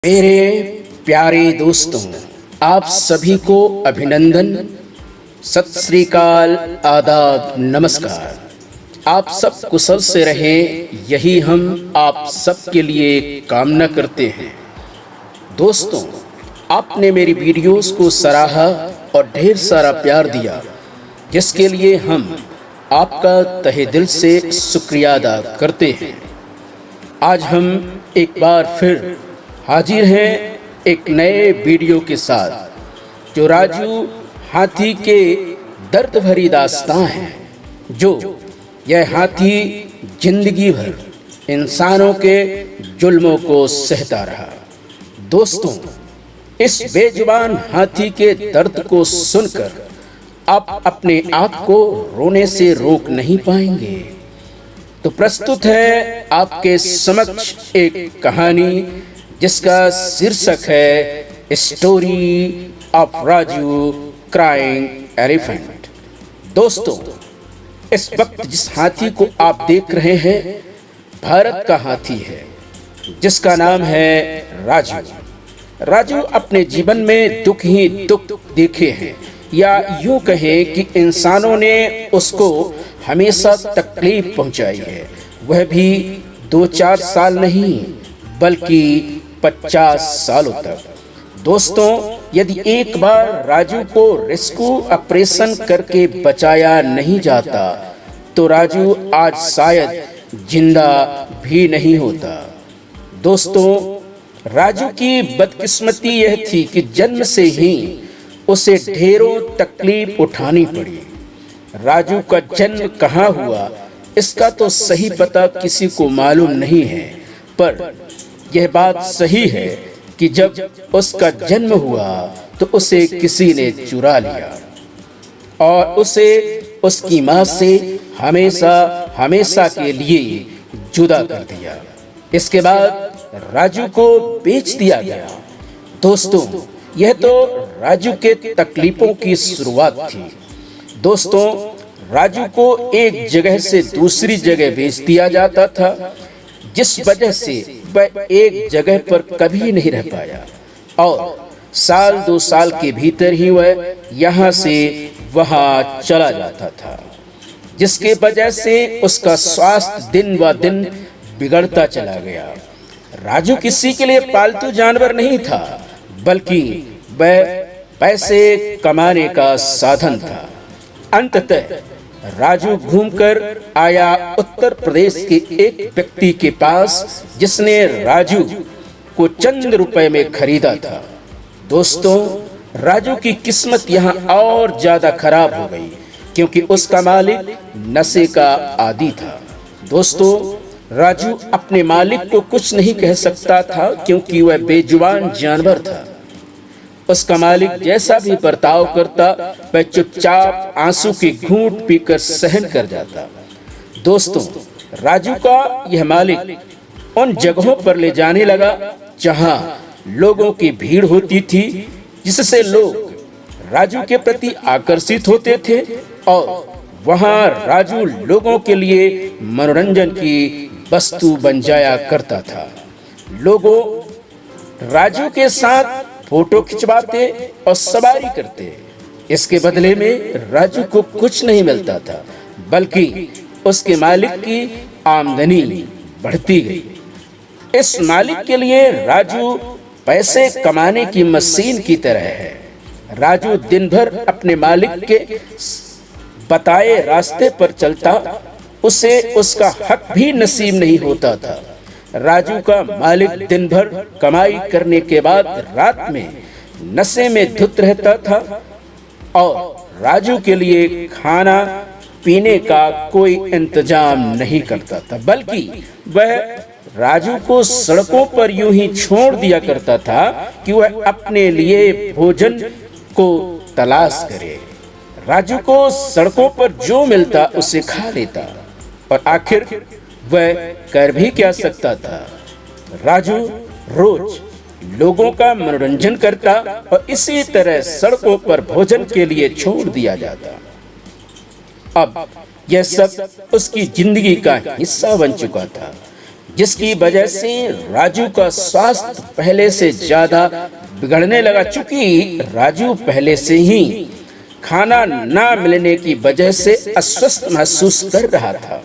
मेरे प्यारे दोस्तों, आप सभी को अभिनंदन, सत श्री अकाल, आदाब, नमस्कार। आप सब कुशल से रहें, यही हम आप सब के लिए कामना करते हैं। दोस्तों, आपने मेरी वीडियोस को सराहा और ढेर सारा प्यार दिया, जिसके लिए हम आपका तहे दिल से शुक्रिया अदा करते हैं। आज हम एक बार फिर हाजिर हैं एक नए वीडियो के साथ, जो राजू हाथी के दर्द भरी दास्तां है। जो यह हाथी जिंदगी भर इंसानों के जुल्मों को सहता रहा। दोस्तों, इस बेजुबान हाथी के दर्द को सुनकर आप अपने आप को रोने से रोक नहीं पाएंगे। तो प्रस्तुत है आपके समक्ष एक कहानी, जिसका शीर्षक है story of Raju crying elephant. दोस्तों, इस वक्त जिस हाथी को आप देख रहे हैं, भारत का हाथी है, जिसका नाम है राजू। राजू अपने जीवन में दुख ही दुख देखे हैं, या यूं कहें कि इंसानों ने उसको हमेशा तकलीफ पहुंचाई है। वह भी 2-4 साल नहीं, बल्कि 50 सालों तक। दोस्तों, यदि एक बार राजू को रेस्क्यू ऑपरेशन करके बचाया नहीं जाता, तो राजू आज शायद जिंदा भी नहीं होता। दोस्तों, राजू की बदकिस्मती यह थी कि जन्म से ही उसे ढेरों तकलीफ उठानी पड़ी। राजू का जन्म कहाँ हुआ, इसका तो सही पता किसी को मालूम नहीं है, पर यह बात सही है कि जब उसका जन्म हुआ तो उसे किसी ने चुरा लिया और उसे उसकी मां से हमेशा हमेशा के लिए जुदा कर दिया। इसके बाद राजू को बेच दिया गया। दोस्तों, यह तो राजू के तकलीफों की शुरुआत थी। दोस्तों, राजू को एक जगह से दूसरी जगह बेच दिया जाता था, जिस वजह से वह एक जगह पर कभी नहीं रह पाया और साल 2 साल के भीतर ही वह यहाँ से वहाँ चला जाता था, जिसके वजह से उसका स्वास्थ्य दिन ब दिन बिगड़ता चला गया। राजू किसी के लिए पालतू जानवर नहीं था, बल्कि वह पैसे कमाने का साधन था। अंततः राजू घूमकर आया उत्तर प्रदेश के एक व्यक्ति के पास, जिसने राजू को चंद रुपए में खरीदा था। दोस्तों, राजू की किस्मत यहाँ और ज्यादा खराब हो गई, क्योंकि उसका मालिक नशे का आदी था। दोस्तों, राजू अपने मालिक को कुछ नहीं कह सकता था, क्योंकि वह बेजुबान जानवर था। उसका मालिक जैसा भी बर्ताव करता, वह चुपचाप आंसू की घूंट पीकर सहन कर जाता। दोस्तों, राजू का यह मालिक उन जगहों पर ले जाने लगा जहां लोगों की भीड़ होती थी, जिससे लोग राजू के प्रति आकर्षित होते थे और वहां राजू लोगों के लिए मनोरंजन की वस्तु बन जाया करता था। लोगों राजू के साथ फोटो खिंचवाते और सवारी करते। इसके बदले में राजू को कुछ नहीं मिलता था, बल्कि उसके मालिक की आमदनी बढ़ती गई। इस मालिक के लिए राजू पैसे कमाने की मशीन की तरह है। राजू दिन भर अपने मालिक के बताए रास्ते पर चलता, उसे उसका हक भी नसीब नहीं होता था। राजू का मालिक दिन भर कमाई करने के बाद रात में नशे में धुत रहता था और राजू के लिए खाना पीने का कोई इंतजाम नहीं करता था, बल्कि वह राजू को सड़कों पर यूं ही छोड़ दिया करता था कि वह अपने लिए भोजन को तलाश करे। राजू को सड़कों पर जो मिलता उसे खा लेता, और आखिर वह कर भी क्या सकता था। राजू रोज लोगों का मनोरंजन करता और इसी तरह सड़कों पर भोजन के लिए छोड़ दिया जाता। अब यह सब उसकी जिंदगी का हिस्सा बन चुका था। जिसकी वजह से राजू का स्वास्थ्य पहले से ज्यादा बिगड़ने लगा। चूंकि राजू पहले से ही खाना ना मिलने की वजह से अस्वस्थ महसूस कर रहा था।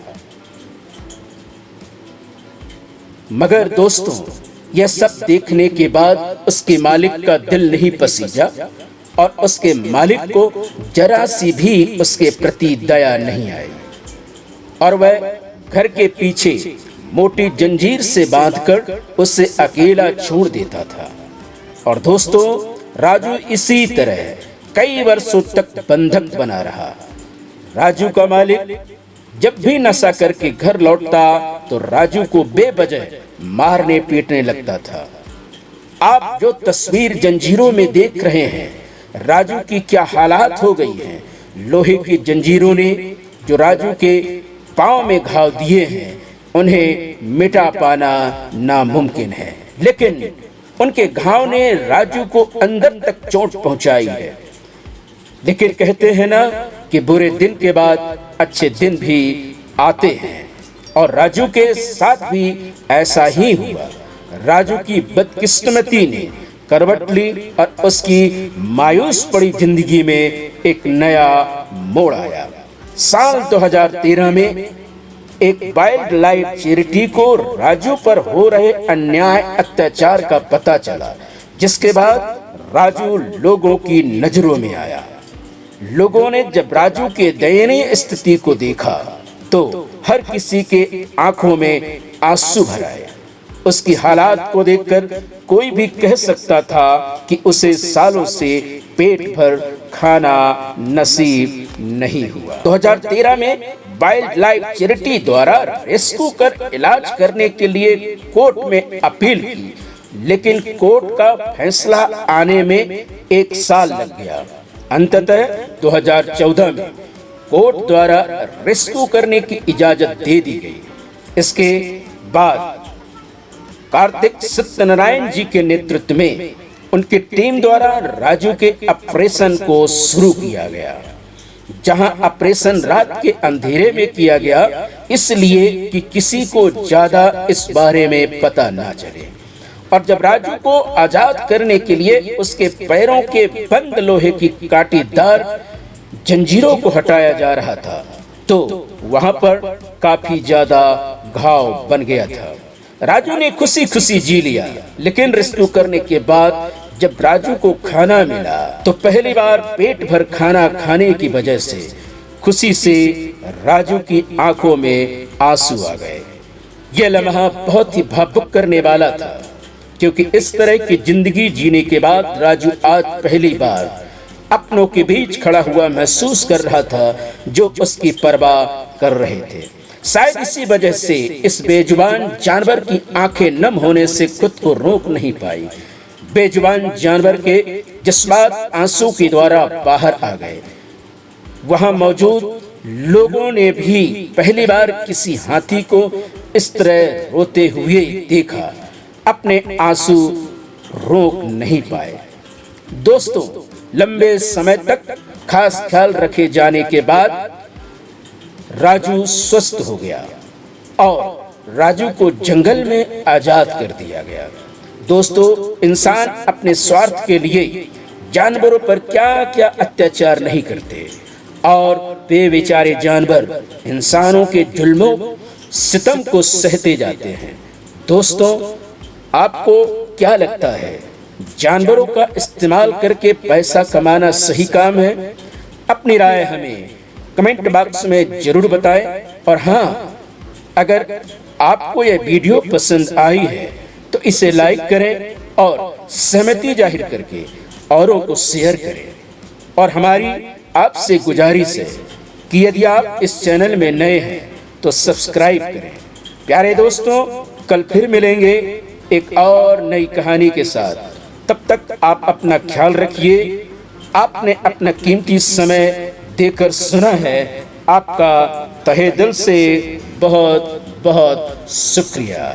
मगर दोस्तों, यह सब देखने के बाद उसके मालिक का दिल नहीं पसीजा और उसके मालिक को जरा सी भी उसके प्रति दया नहीं आई और वह घर के पीछे मोटी जंजीर से बांधकर उसे अकेला छोड़ देता था। और दोस्तों, राजू इसी तरह कई वर्षों तक बंधक बना रहा। राजू का मालिक जब भी नशा करके घर लौटता तो राजू को बेवजह मारने पीटने लगता था। आप जो तस्वीर जंजीरों में देख रहे हैं, राजू की क्या हालात हो गई हैं। लोहे की जंजीरों ने जो राजू के पांव में घाव दिए हैं, उन्हें मिटा पाना नामुमकिन है। लेकिन उनके घाव ने राजू को अंदर तक चोट पहुंचाई है। लेकिन कहते हैं ना कि बुरे दिन के बाद अच्छे दिन भी आते हैं, और राजू के साथ भी ऐसा ही हुआ। राजू की बदकिस्मती ने करवट ली और उसकी मायूस पड़ी जिंदगी में एक नया मोड़ आया। साल 2013 में एक वाइल्ड लाइफ चैरिटी को राजू पर हो रहे अन्याय अत्याचार का पता चला, जिसके बाद राजू लोगों की नजरों में आया। लोगों ने जब राजू के दयनीय स्थिति को देखा तो हर किसी के आंखों में आंसू भर आए। उसकी हालात को देखकर कोई भी कह सकता था कि उसे सालों से पेट भर खाना नसीब नहीं हुआ। 2013 में वाइल्ड लाइफ चैरिटी द्वारा रेस्क्यू कर इलाज करने के लिए कोर्ट में अपील की, लेकिन कोर्ट का फैसला आने में 1 साल लग गया। अंततः 2014 में कोर्ट द्वारा रेस्क्यू करने की इजाजत दे दी गई। इसके बाद कार्तिक सत्यनारायण जी के नेतृत्व में उनकी टीम द्वारा राजू के ऑपरेशन को शुरू किया गया, जहां ऑपरेशन रात के अंधेरे में किया गया, इसलिए कि किसी को ज्यादा इस बारे में पता ना चले। और जब राजू को आजाद करने के लिए उसके पैरों के बंद लोहे की कांटेदार जंजीरों को हटाया जा रहा था, तो वहां पर काफी ज्यादा घाव बन गया था। राजू ने खुशी खुशी जी लिया, लेकिन रेस्क्यू करने के बाद जब राजू को खाना मिला तो पहली बार पेट भर खाना खाने की वजह से खुशी से राजू की आंखों में आंसू आ गए। यह लम्हा बहुत ही भावुक करने वाला था, क्योंकि इस तरह की जिंदगी जीने के बाद राजू आज पहली बार अपनों के बीच खड़ा हुआ महसूस कर रहा था, जो उसकी परवाह कर रहे थे। शायद इसी वजह से इस बेजुबान जानवर की आंखें नम होने से खुद को रोक नहीं पाई। बेजुबान जानवर के जज्बात आंसू के द्वारा बाहर आ गए। वहां मौजूद लोगों ने भी पहली बार किसी हाथी को इस तरह रोते हुए देखा, अपने आंसू रोक नहीं पाए। दोस्तों, लंबे समय तक खास ख्याल रखे जाने के बाद राजू स्वस्थ हो गया और राजू को जंगल में आजाद कर दिया गया। दोस्तों, इंसान अपने स्वार्थ के लिए जानवरों पर क्या क्या अत्याचार नहीं करते, और बेचारे जानवर इंसानों के जुल्मों सितम को सहते जाते हैं। दोस्तों, आपको क्या लगता है, जानवरों का इस्तेमाल करके पैसा कमाना सही काम है? अपनी राय हमें कमेंट बॉक्स में जरूर बताएं। और हाँ, अगर आपको यह वीडियो पसंद आई है तो इसे लाइक करें और सहमति जाहिर करके औरों को शेयर करें। और हमारी आपसे गुजारिश है कि यदि आप इस चैनल में नए हैं तो सब्सक्राइब करें। प्यारे दोस्तों, कल फिर मिलेंगे एक और नई कहानी के साथ। तब तक आप अपना ख्याल रखिए। आपने अपना कीमती समय देकर सुना है, आपका तहे दिल से बहुत बहुत शुक्रिया।